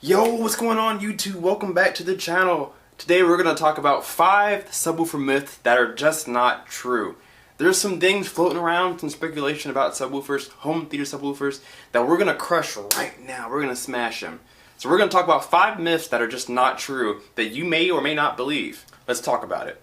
Yo, what's going on YouTube? Welcome back to the channel. Today we're going to talk about 5 subwoofer myths that are just not true. There's some things floating around, some speculation about subwoofers, home theater subwoofers, that we're going to crush right now. We're going to smash them. So we're going to talk about 5 myths that are just not true that you may or may not believe. Let's talk about it.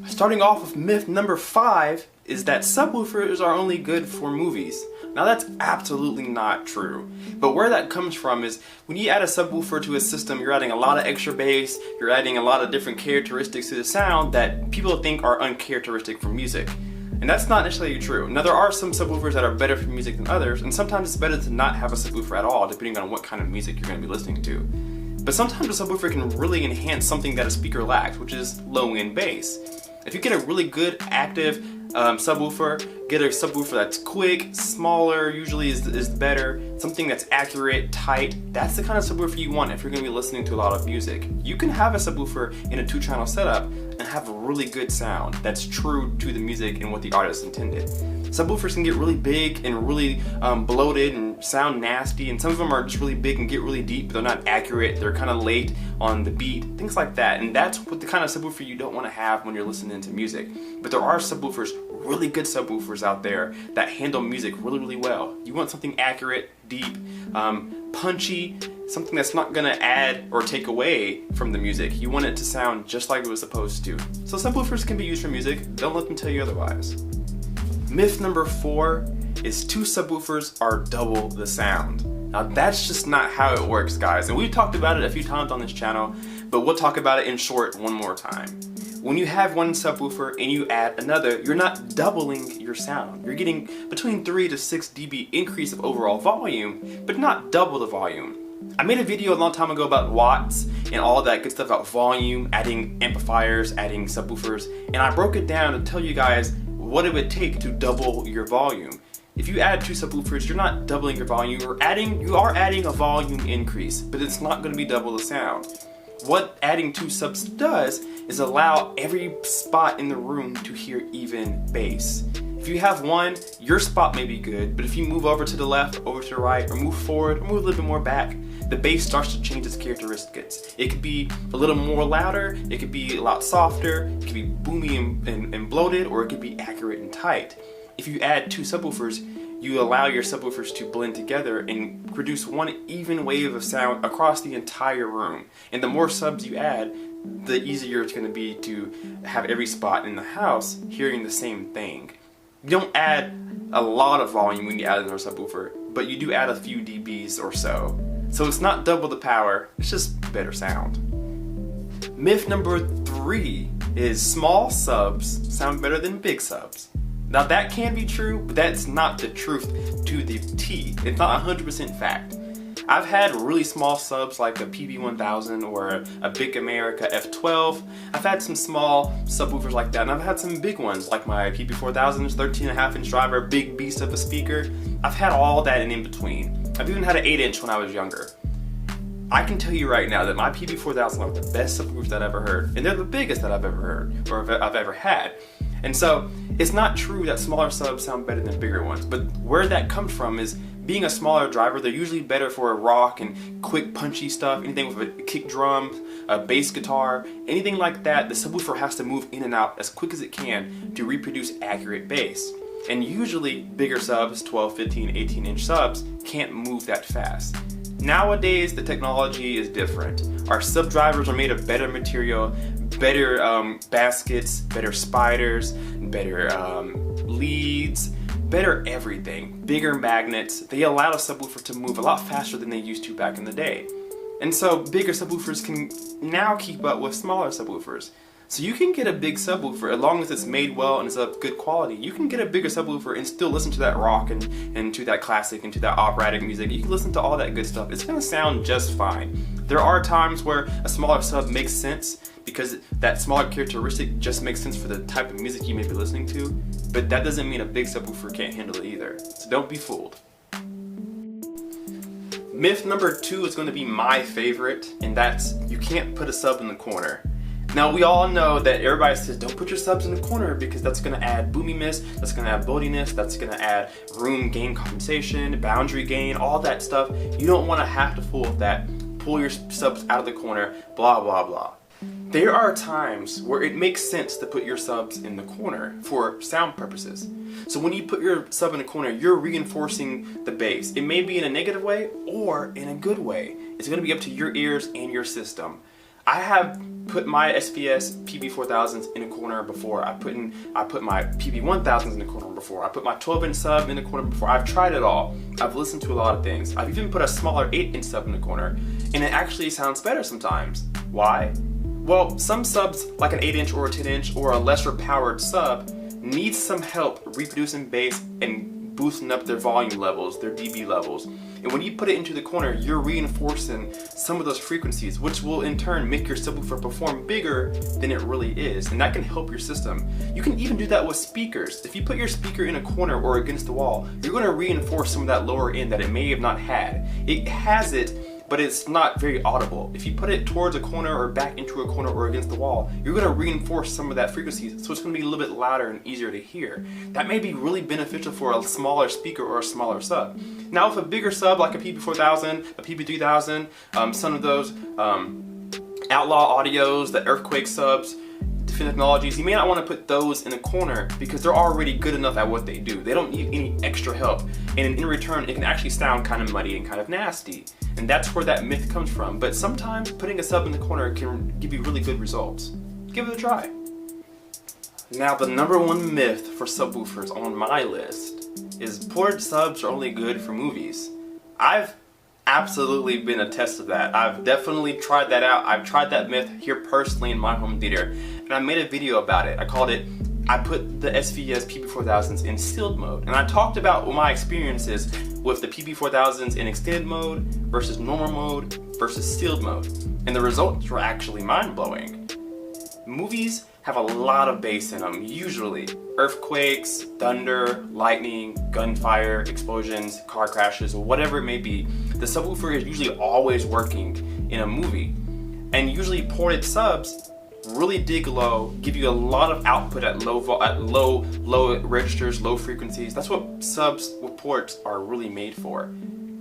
Starting off with myth number 5 is that subwoofers are only good for movies. Now that's absolutely not true. But where that comes from is when you add a subwoofer to a system, you're adding a lot of extra bass, you're adding a lot of different characteristics to the sound that people think are uncharacteristic for music. And that's not necessarily true. Now there are some subwoofers that are better for music than others, and sometimes it's better to not have a subwoofer at all, depending on what kind of music you're going to be listening to. But sometimes a subwoofer can really enhance something that a speaker lacks, which is low-end bass. If you get a really good active subwoofer, get a subwoofer that's quick, smaller, usually is better, something that's accurate, tight, that's the kind of subwoofer you want if you're going to be listening to a lot of music. You can have a subwoofer in a 2-channel setup and have a really good sound that's true to the music and what the artist intended. Subwoofers can get really big and really bloated and sound nasty, and some of them are just really big and get really deep, but they're not accurate, they're kind of late on the beat, things like that. And that's what the kind of subwoofer you don't want to have when you're listening to music. But there are subwoofers, really good subwoofers out there that handle music really, really well. You want something accurate, deep, punchy, something that's not going to add or take away from the music. You want it to sound just like it was supposed to. So subwoofers can be used for music, don't let them tell you otherwise. Myth number 4 is 2 subwoofers are double the sound. Now that's just not how it works, guys, and we've talked about it a few times on this channel, but we'll talk about it in short one more time. When you have one subwoofer and you add another, you're not doubling your sound. You're getting between 3 to 6 dB increase of overall volume, but not double the volume. I made a video a long time ago about watts and all that good stuff about volume, adding amplifiers, adding subwoofers, and I broke it down to tell you guys what it would take to double your volume. If you add 2 subwoofers, you're not doubling your volume, you are adding a volume increase, but it's not going to be double the sound. What adding 2 subs does is allow every spot in the room to hear even bass. If you have one, your spot may be good, but if you move over to the left, over to the right, or move forward, or move a little bit more back, the bass starts to change its characteristics. It could be a little more louder, it could be a lot softer, it could be boomy and bloated, or it could be accurate and tight. If you add 2 subwoofers, you allow your subwoofers to blend together and produce one even wave of sound across the entire room. And the more subs you add, the easier it's going to be to have every spot in the house hearing the same thing. You don't add a lot of volume when you add another subwoofer, but you do add a few dBs or so. So it's not double the power, it's just better sound. Myth number 3 is small subs sound better than big subs. Now that can be true, but that's not the truth to the T. It's not 100% fact. I've had really small subs like a PB1000 or a Big America F12. I've had some small subwoofers like that, and I've had some big ones like my PB4000's 13.5-inch driver, big beast of a speaker. I've had all that and in between. I've even had an 8-inch when I was younger. I can tell you right now that my PB4000 are the best subwoofers that I've ever heard, and they're the biggest that I've ever heard, or I've ever had. And so, it's not true that smaller subs sound better than bigger ones, but where that comes from is being a smaller driver, they're usually better for a rock and quick punchy stuff, anything with a kick drum, a bass guitar, anything like that, the subwoofer has to move in and out as quick as it can to reproduce accurate bass. And usually, bigger subs, 12, 15, 18-inch subs, can't move that fast. Nowadays, the technology is different. Our sub drivers are made of better material, better baskets, better spiders, better leads, better everything, bigger magnets. They allow a subwoofer to move a lot faster than they used to back in the day. And so bigger subwoofers can now keep up with smaller subwoofers. So you can get a big subwoofer, as long as it's made well and it's of good quality. You can get a bigger subwoofer and still listen to that rock and to that classic and to that operatic music. You can listen to all that good stuff. It's going to sound just fine. There are times where a smaller sub makes sense because that smaller characteristic just makes sense for the type of music you may be listening to, but that doesn't mean a big subwoofer can't handle it either. So don't be fooled. Myth number 2 is going to be my favorite, and that's you can't put a sub in the corner. Now we all know that everybody says don't put your subs in the corner because that's going to add boominess, that's going to add bloatiness, that's going to add room gain compensation, boundary gain, all that stuff. You don't want to have to fool with that. Pull your subs out of the corner, blah blah blah. There are times where it makes sense to put your subs in the corner for sound purposes. So when you put your sub in the corner, you're reinforcing the bass. It may be in a negative way or in a good way. It's going to be up to your ears and your system. I have put my SPS PB4000s in a corner before. I put my PB1000s in the corner before. I put my 12-inch sub in the corner before. I've tried it all. I've listened to a lot of things. I've even put a smaller 8-inch sub in the corner, and it actually sounds better sometimes. Why? Well, some subs, like an 8-inch or a 10-inch or a lesser powered sub, need some help reproducing bass and boosting up their volume levels, their dB levels. And when you put it into the corner, you're reinforcing some of those frequencies, which will in turn make your subwoofer perform bigger than it really is, and that can help your system. You can even do that with speakers. If you put your speaker in a corner or against the wall, you're going to reinforce some of that lower end that it may have not had. It has it, but it's not very audible. If you put it towards a corner or back into a corner or against the wall, you're going to reinforce some of that frequency, so it's going to be a little bit louder and easier to hear. That may be really beneficial for a smaller speaker or a smaller sub. Now with a bigger sub like a PB4000, a PB3000, some of those Outlaw Audios, the Earthquake subs, different technologies, you may not want to put those in a corner because they're already good enough at what they do. They don't need any extra help, and in return it can actually sound kind of muddy and kind of nasty. And that's where that myth comes from. But sometimes putting a sub in the corner can give you really good results. Give it a try. Now the number 1 myth for subwoofers on my list is ported subs are only good for movies. I've absolutely been a test of that. I've definitely tried that out. I've tried that myth here personally in my home theater, and I made a video about it. I called it, I put the SVS PB4000s in sealed mode, and I talked about my experiences with the PB4000s in extended mode versus normal mode versus sealed mode, and the results were actually mind-blowing. Movies have a lot of bass in them, usually. Earthquakes, thunder, lightning, gunfire, explosions, car crashes, whatever it may be. The subwoofer is usually always working in a movie. And usually ported subs really dig low, give you a lot of output at low registers, low frequencies. That's what subs with ports are really made for.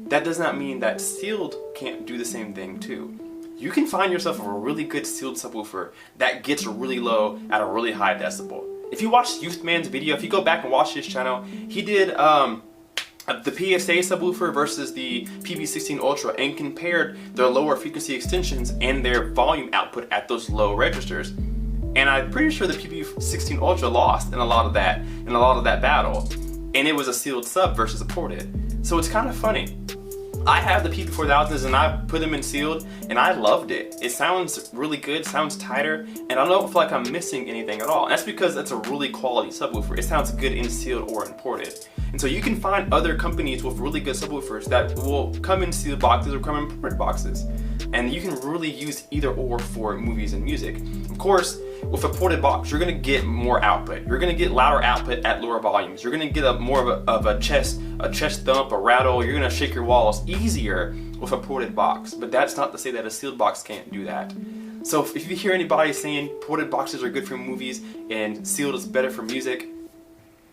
That does not mean that sealed can't do the same thing too. You can find yourself a really good sealed subwoofer that gets really low at a really high decibel. If you watch Youthman's video, if you go back and watch his channel, he did the PSA subwoofer versus the PB16 Ultra and compared their lower frequency extensions and their volume output at those low registers. And I'm pretty sure the PB16 Ultra lost in a lot of that battle. And it was a sealed sub versus a ported. So it's kind of funny. I have the PB4000s and I put them in sealed and I loved it. It sounds really good, sounds tighter, and I don't feel like I'm missing anything at all. And that's because it's a really quality subwoofer. It sounds good in sealed or in ported. And so you can find other companies with really good subwoofers that will come in sealed boxes or come in ported boxes. And you can really use either or for movies and music. Of course, with a ported box, you're going to get more output. You're going to get louder output at lower volumes. You're going to get more of a chest thump, a rattle. You're going to shake your walls easier with a ported box. But that's not to say that a sealed box can't do that. So if you hear anybody saying ported boxes are good for movies and sealed is better for music,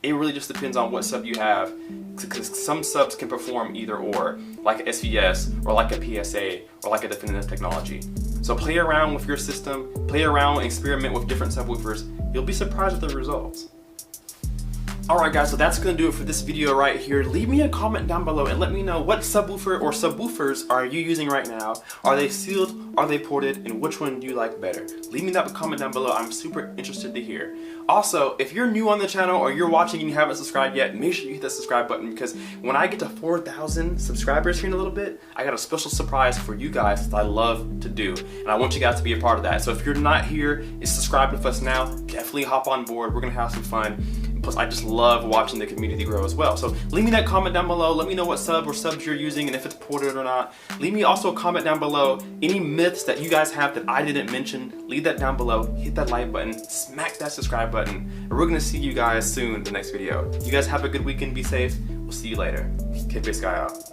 it really just depends on what sub you have, because some subs can perform either or, like a SVS or like a PSA or like a definitive technology. So play around with your system, play around and experiment with different subwoofers. You'll be surprised with the results. Alright guys, so that's going to do it for this video right here. Leave me a comment down below and let me know what subwoofer or subwoofers are you using right now. Are they sealed? Are they ported? And which one do you like better? Leave me that comment down below. I'm super interested to hear. Also, if you're new on the channel or you're watching and you haven't subscribed yet, make sure you hit that subscribe button, because when I get to 4,000 subscribers here in a little bit, I got a special surprise for you guys that I love to do. And I want you guys to be a part of that. So if you're not here and subscribed with us now, definitely hop on board. We're going to have some fun. Plus, I just love watching the community grow as well. So leave me that comment down below. Let me know what sub or subs you're using and if it's ported or not. Leave me also a comment down below. Any myths that you guys have that I didn't mention, leave that down below. Hit that like button, smack that subscribe button, and we're gonna see you guys soon in the next video. You guys have a good weekend, be safe. We'll see you later. Kpaceguy out.